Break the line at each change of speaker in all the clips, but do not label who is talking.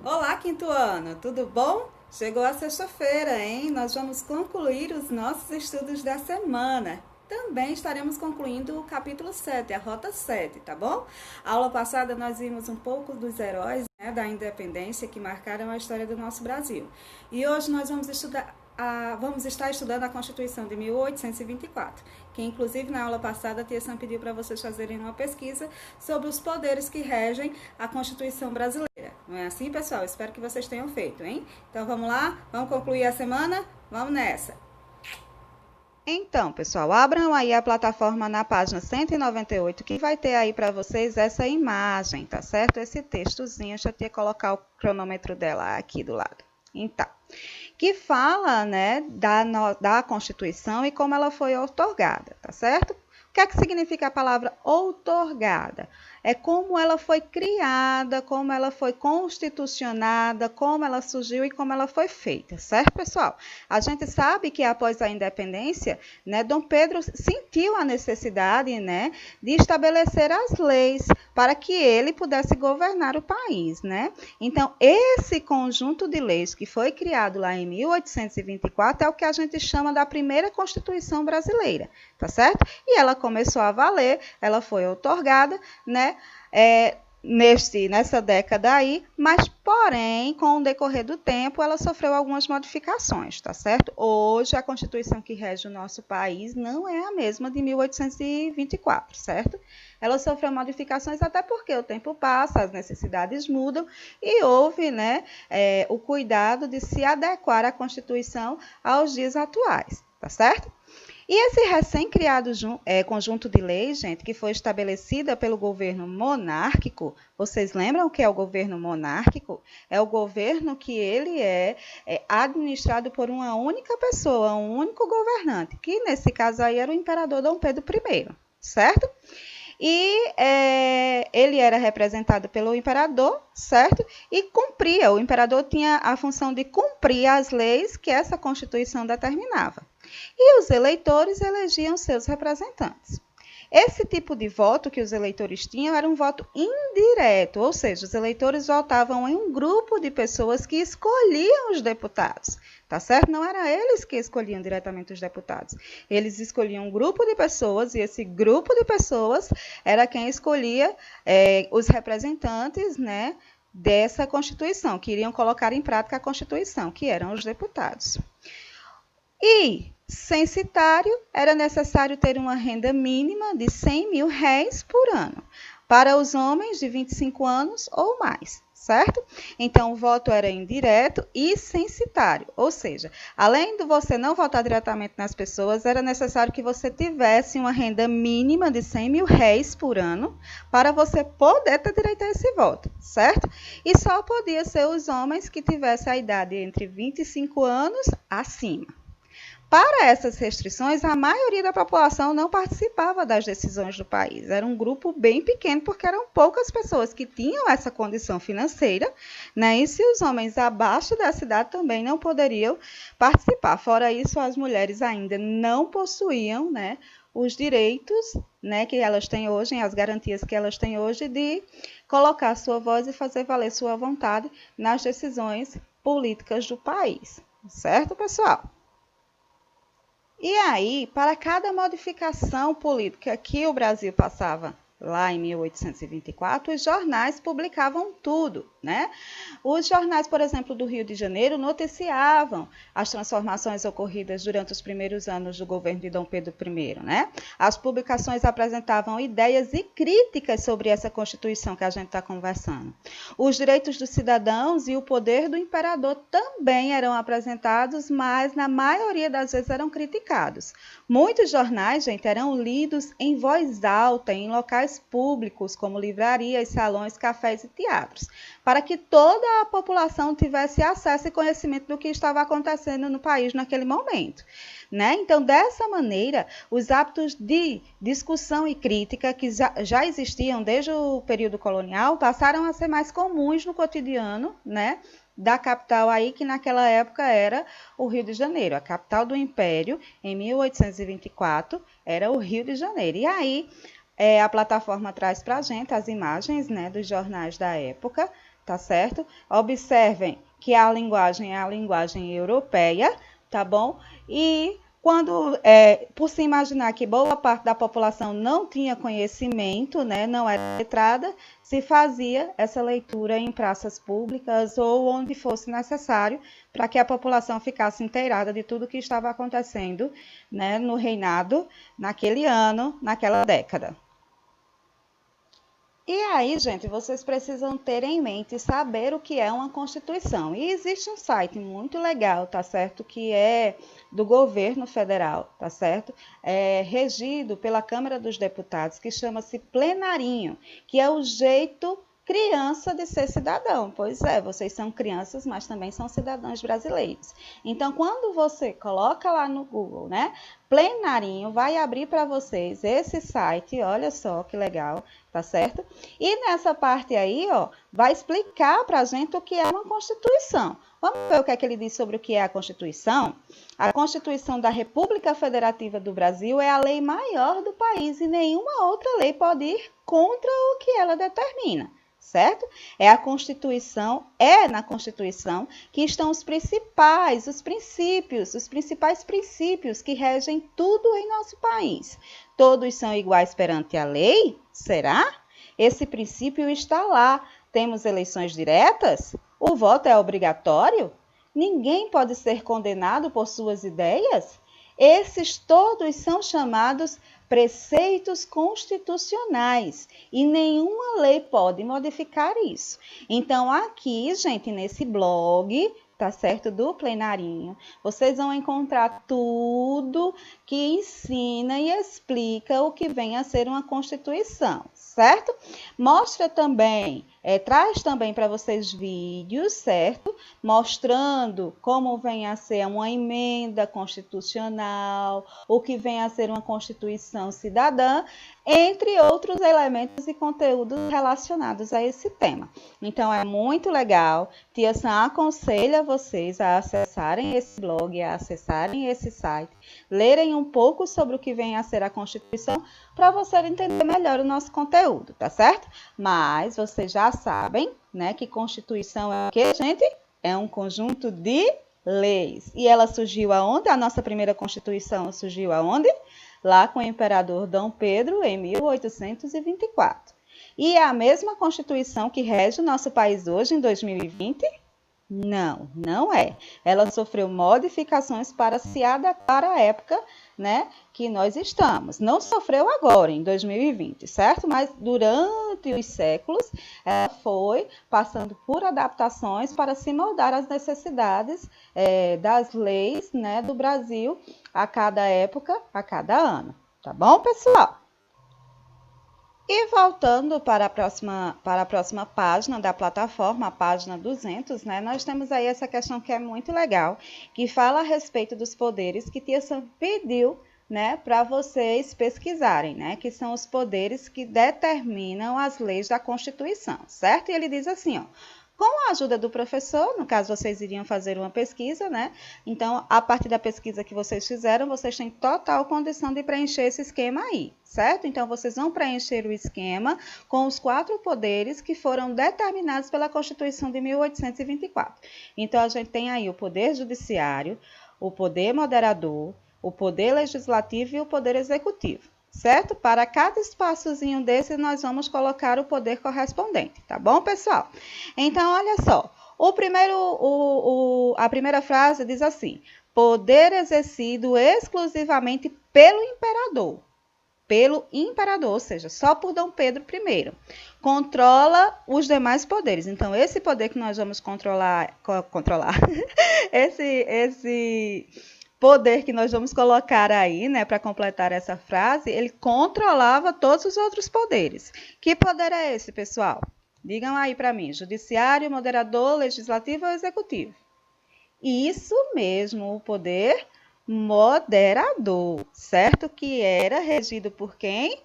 Olá, quinto ano, tudo bom? Chegou a sexta-feira, hein? Nós vamos concluir os nossos estudos da semana. Também estaremos concluindo o capítulo 7, a Rota 7, tá bom? A aula passada nós vimos um pouco dos heróis, né, da independência que marcaram a história do nosso Brasil. E hoje nós vamos estar estudando a Constituição de 1824, que inclusive na aula passada a Tia Sam pediu para vocês fazerem uma pesquisa sobre os poderes que regem a Constituição brasileira. Não é assim, pessoal? Espero que vocês tenham feito, hein? Então vamos lá? Vamos concluir a semana? Vamos nessa! Então, pessoal, abram aí a plataforma na página 198, que vai ter aí para vocês essa imagem, tá certo? Esse textozinho, deixa eu colocar o cronômetro dela aqui do lado. Então, que fala, né, da Constituição e como ela foi outorgada, tá certo? O que é que significa a palavra outorgada? É como ela foi criada, como ela foi constitucionada, como ela surgiu e como ela foi feita, certo, pessoal? A gente sabe que após a independência, né, Dom Pedro sentiu a necessidade, né, de estabelecer as leis para que ele pudesse governar o país, né? Então, esse conjunto de leis que foi criado lá em 1824 é o que a gente chama da primeira Constituição brasileira, tá certo? E ela começou a valer, ela foi outorgada, né? Nessa década aí, mas porém, com o decorrer do tempo, ela sofreu algumas modificações, tá certo? Hoje, a Constituição que rege o nosso país não é a mesma de 1824, certo? Ela sofreu modificações até porque o tempo passa, as necessidades mudam e houve, né, o cuidado de se adequar à Constituição aos dias atuais, tá certo? E esse recém-criado conjunto de leis, gente, que foi estabelecida pelo governo monárquico, vocês lembram o que é o governo monárquico? É o governo que ele é administrado por uma única pessoa, um único governante, que nesse caso aí era o imperador Dom Pedro I, certo? E ele era representado pelo imperador, certo? E cumpria, o imperador tinha a função de cumprir as leis que essa Constituição determinava. E os eleitores elegiam seus representantes. Esse tipo de voto que os eleitores tinham era um voto indireto, ou seja, os eleitores votavam em um grupo de pessoas que escolhiam os deputados, tá certo? Não eram eles que escolhiam diretamente os deputados. Eles escolhiam um grupo de pessoas e esse grupo de pessoas era quem escolhia os representantes, né, dessa Constituição, que iriam colocar em prática a Constituição, que eram os deputados. E censitário, era necessário ter uma renda mínima de 100 mil réis por ano, para os homens de 25 anos ou mais, certo? Então, o voto era indireto e censitário, ou seja, além de você não votar diretamente nas pessoas, era necessário que você tivesse uma renda mínima de 100 mil réis por ano, para você poder ter direito a esse voto, certo? E só podia ser os homens que tivessem a idade entre 25 anos acima. Para essas restrições, a maioria da população não participava das decisões do país. Era um grupo bem pequeno, porque eram poucas pessoas que tinham essa condição financeira, né? E se os homens abaixo dessa idade também não poderiam participar. Fora isso, as mulheres ainda não possuíam, né, os direitos, né, que elas têm hoje, as garantias que elas têm hoje de colocar sua voz e fazer valer sua vontade nas decisões políticas do país. Certo, pessoal? E aí, para cada modificação política que o Brasil passava lá em 1824, os jornais publicavam tudo, né? Os jornais, por exemplo, do Rio de Janeiro, noticiavam as transformações ocorridas durante os primeiros anos do governo de Dom Pedro I, né? As publicações apresentavam ideias e críticas sobre essa Constituição que a gente está conversando. Os direitos dos cidadãos e o poder do imperador também eram apresentados, mas na maioria das vezes eram criticados. Muitos jornais, gente, eram lidos em voz alta, em locais públicos, como livrarias, salões, cafés e teatros, para que toda a população tivesse acesso e conhecimento do que estava acontecendo no país naquele momento. né? Então, dessa maneira, os hábitos de discussão e crítica que já existiam desde o período colonial passaram a ser mais comuns no cotidiano, né, da capital aí, que naquela época era o Rio de Janeiro. A capital do Império, em 1824, era o Rio de Janeiro. E aí, a plataforma traz para a gente as imagens, né, dos jornais da época, tá certo? Observem que a linguagem é a linguagem europeia, tá bom? E quando, por se imaginar que boa parte da população não tinha conhecimento, né, não era letrada, se fazia essa leitura em praças públicas ou onde fosse necessário para que a população ficasse inteirada de tudo que estava acontecendo, né, no reinado, naquele ano, naquela década. E aí, gente, vocês precisam ter em mente e saber o que é uma Constituição. E existe um site muito legal, tá certo? Que é do governo federal, tá certo? É regido pela Câmara dos Deputados, que chama-se Plenarinho, que é o jeito criança de ser cidadão. Pois é, vocês são crianças, mas também são cidadãos brasileiros. Então, quando você coloca lá no Google, né, Plenarinho, vai abrir para vocês esse site, olha só que legal, tá certo? E nessa parte aí, ó, vai explicar para a gente o que é uma Constituição. Vamos ver o que é que ele diz sobre o que é a Constituição? A Constituição da República Federativa do Brasil é a lei maior do país e nenhuma outra lei pode ir contra o que ela determina. Certo? É na Constituição que estão os principais princípios que regem tudo em nosso país. Todos são iguais perante a lei? Será? Esse princípio está lá. Temos eleições diretas? O voto é obrigatório? Ninguém pode ser condenado por suas ideias? Esses todos são chamados preceitos constitucionais e nenhuma lei pode modificar isso. Então, aqui, gente, nesse blog, tá certo, do Plenarinho, vocês vão encontrar tudo que ensina e explica o que vem a ser uma Constituição, certo? Mostra também, traz também para vocês vídeos, certo? Mostrando como vem a ser uma emenda constitucional, o que vem a ser uma Constituição cidadã, entre outros elementos e conteúdos relacionados a esse tema. Então, é muito legal. Tia Sam aconselha vocês a acessarem esse blog, a acessarem esse site, lerem um pouco sobre o que vem a ser a Constituição, para você entender melhor o nosso conteúdo, tá certo? Mas vocês já sabem, né, que Constituição é o quê, gente? É um conjunto de leis. E ela surgiu aonde? A nossa primeira Constituição surgiu aonde? Lá com o imperador Dom Pedro, em 1824. E é a mesma Constituição que rege o nosso país hoje, em 2020? Não, não é. Ela sofreu modificações para se adequar à época, né, que nós estamos. Não sofreu agora, em 2020, certo? Mas durante os séculos, ela foi passando por adaptações para se moldar às necessidades das leis, né, do Brasil a cada época, a cada ano. Tá bom, pessoal? E voltando para a próxima página da plataforma, a página 200, né, nós temos aí essa questão que é muito legal, que fala a respeito dos poderes que Tia Sam pediu, né, para vocês pesquisarem, né, que são os poderes que determinam as leis da Constituição, certo? E ele diz assim, ó, com a ajuda do professor, no caso vocês iriam fazer uma pesquisa, né? Então, a partir da pesquisa que vocês fizeram, vocês têm total condição de preencher esse esquema aí, certo? Então, vocês vão preencher o esquema com os 4 poderes que foram determinados pela Constituição de 1824. Então, a gente tem aí o poder judiciário, o poder moderador, o poder legislativo e o poder executivo. Certo? Para cada espaçozinho desse, nós vamos colocar o poder correspondente, tá bom, pessoal? Então, olha só. A primeira frase diz assim: poder exercido exclusivamente pelo imperador. Pelo imperador, ou seja, só por Dom Pedro I. Controla os demais poderes. Então, esse poder que nós vamos controlar esse poder que nós vamos colocar aí, né, para completar essa frase, ele controlava todos os outros poderes. Que poder é esse, pessoal? Digam aí para mim, judiciário, moderador, legislativo ou executivo? Isso mesmo, o poder moderador, certo? Que era regido por quem?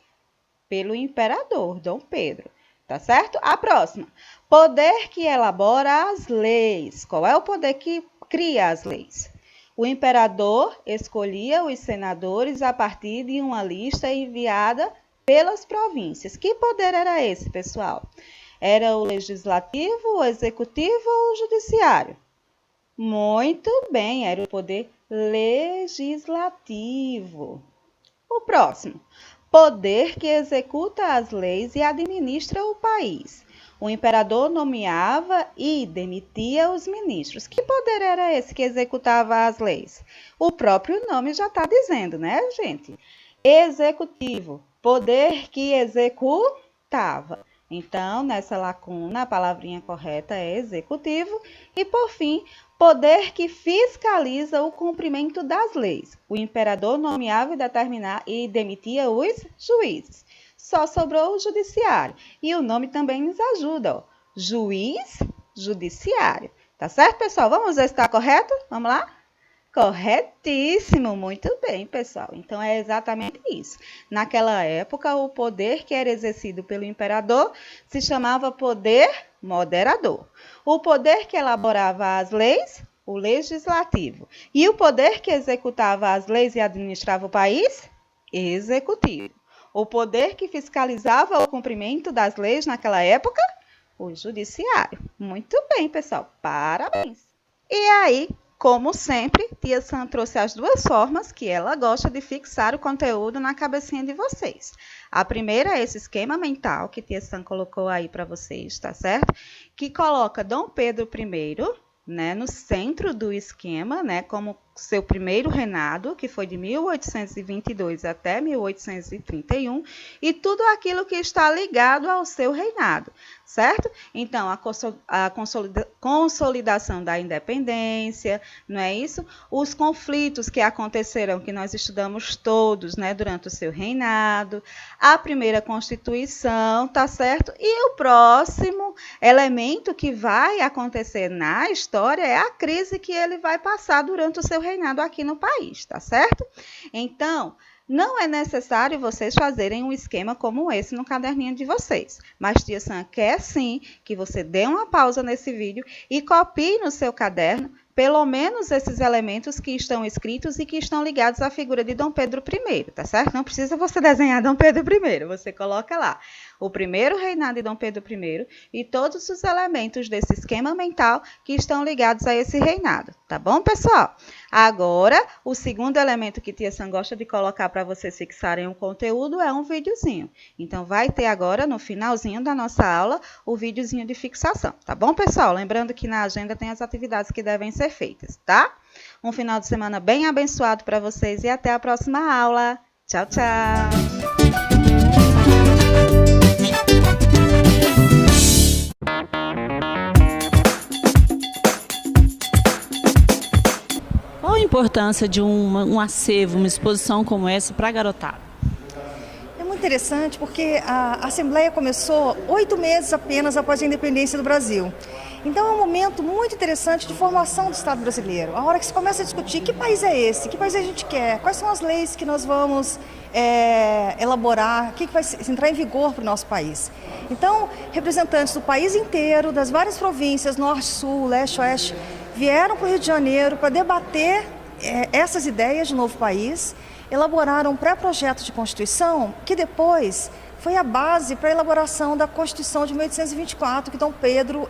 Pelo imperador, Dom Pedro. Tá certo? A próxima. Poder que elabora as leis. Qual é o poder que cria as leis? O imperador escolhia os senadores a partir de uma lista enviada pelas províncias. Que poder era esse, pessoal? Era o legislativo, o executivo ou o judiciário? Muito bem, era o poder legislativo. O próximo. Poder que executa as leis e administra o país. O imperador nomeava e demitia os ministros. Que poder era esse que executava as leis? O próprio nome já está dizendo, né, gente? Executivo, poder que executava. Então, nessa lacuna, a palavrinha correta é executivo. E, por fim, poder que fiscaliza o cumprimento das leis. O imperador nomeava e demitia os juízes. Só sobrou o judiciário. E o nome também nos ajuda, ó. Juiz judiciário. Tá certo, pessoal? Vamos ver se está correto? Vamos lá? Corretíssimo, muito bem, pessoal. Então, é exatamente isso. Naquela época, o poder que era exercido pelo imperador se chamava poder moderador. O poder que elaborava as leis, o legislativo. E o poder que executava as leis e administrava o país, executivo. O poder que fiscalizava o cumprimento das leis naquela época, o judiciário. Muito bem, pessoal. Parabéns. E aí, como sempre, Tia Sam trouxe as duas formas que ela gosta de fixar o conteúdo na cabecinha de vocês. A primeira é esse esquema mental que Tia Sam colocou aí para vocês, tá certo? Que coloca Dom Pedro I, né, no centro do esquema, né, como seu primeiro reinado, que foi de 1822 até 1831, e tudo aquilo que está ligado ao seu reinado, certo? Então, a consolidação da independência, não é isso? Os conflitos que aconteceram, que nós estudamos todos, né, durante o seu reinado, a primeira Constituição, tá certo? E o próximo elemento que vai acontecer na história é a crise que ele vai passar durante o seu reinado aqui no país, tá certo? Então, não é necessário vocês fazerem um esquema como esse no caderninho de vocês, mas Tia Sam quer sim que você dê uma pausa nesse vídeo e copie no seu caderno pelo menos esses elementos que estão escritos e que estão ligados à figura de Dom Pedro I, tá certo? Não precisa você desenhar Dom Pedro I, você coloca lá o primeiro reinado de Dom Pedro I e todos os elementos desse esquema mental que estão ligados a esse reinado, tá bom, pessoal? Agora, o segundo elemento que Tia Sam gosta de colocar para vocês fixarem o conteúdo é um videozinho. Então, vai ter agora, no finalzinho da nossa aula, o videozinho de fixação, tá bom, pessoal? Lembrando que na agenda tem as atividades que devem ser feitas, tá? Um final de semana bem abençoado para vocês e até a próxima aula. Tchau, tchau!
Qual a importância de um acervo, uma exposição como essa para a garotada?
É muito interessante porque a Assembleia começou 8 meses apenas após a independência do Brasil. Então é um momento muito interessante de formação do Estado brasileiro. A hora que se começa a discutir que país é esse, que país a gente quer, quais são as leis que nós vamos elaborar, o que vai entrar em vigor para o nosso país. Então, representantes do país inteiro, das várias províncias, norte, sul, leste, oeste, vieram para o Rio de Janeiro para debater essas ideias de novo país, elaboraram um pré-projeto de Constituição que depois foi a base para a elaboração da Constituição de 1824, que Dom Pedro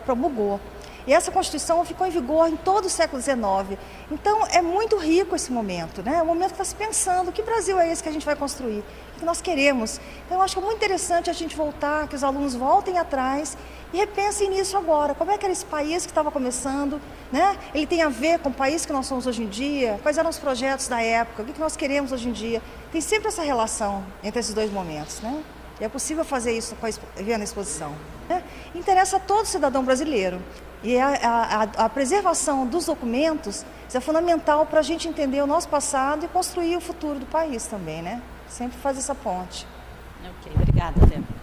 promulgou. E essa Constituição ficou em vigor em todo o século XIX. Então, é muito rico esse momento, né? É um momento que está se pensando, que Brasil é esse que a gente vai construir, que nós queremos. Então, eu acho que é muito interessante a gente voltar, que os alunos voltem atrás e repensem nisso agora. Como é que era esse país que estava começando, né? Ele tem a ver com o país que nós somos hoje em dia? Quais eram os projetos da época? O que nós queremos hoje em dia? Tem sempre essa relação entre esses dois momentos, né? E é possível fazer isso vendo a exposição, né? Interessa a todo cidadão brasileiro. E a preservação dos documentos é fundamental para a gente entender o nosso passado e construir o futuro do país também, né? Sempre faz essa ponte.
Ok, obrigada, Débora.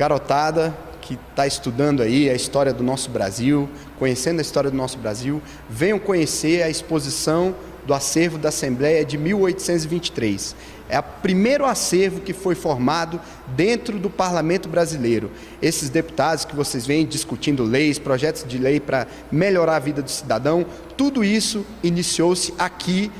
garotada que está estudando aí a história do nosso Brasil, conhecendo a história do nosso Brasil, venham conhecer a exposição do acervo da Assembleia de 1823. É o primeiro acervo que foi formado dentro do Parlamento brasileiro. Esses deputados que vocês veem discutindo leis, projetos de lei para melhorar a vida do cidadão, tudo isso iniciou-se aqui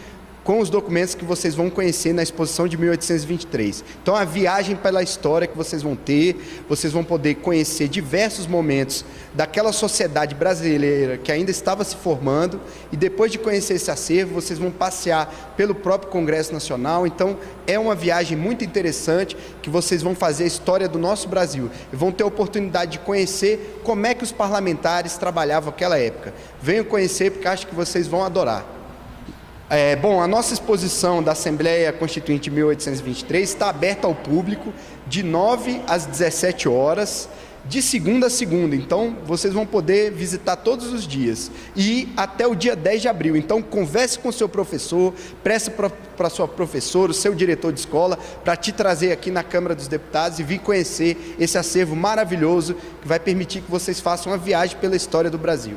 com os documentos que vocês vão conhecer na exposição de 1823. Então, a viagem pela história que vocês vão ter, vocês vão poder conhecer diversos momentos daquela sociedade brasileira que ainda estava se formando, e depois de conhecer esse acervo, vocês vão passear pelo próprio Congresso Nacional. Então, é uma viagem muito interessante, que vocês vão fazer a história do nosso Brasil, e vão ter a oportunidade de conhecer como é que os parlamentares trabalhavam naquela época. Venham conhecer, porque acho que vocês vão adorar. Bom, a nossa exposição da Assembleia Constituinte de 1823 está aberta ao público de 9 às 17 horas, de segunda a segunda. Então, vocês vão poder visitar todos os dias e até o dia 10 de abril. Então, converse com o seu professor, peça para a sua professora, o seu diretor de escola, para te trazer aqui na Câmara dos Deputados e vir conhecer esse acervo maravilhoso que vai permitir que vocês façam uma viagem pela história do Brasil.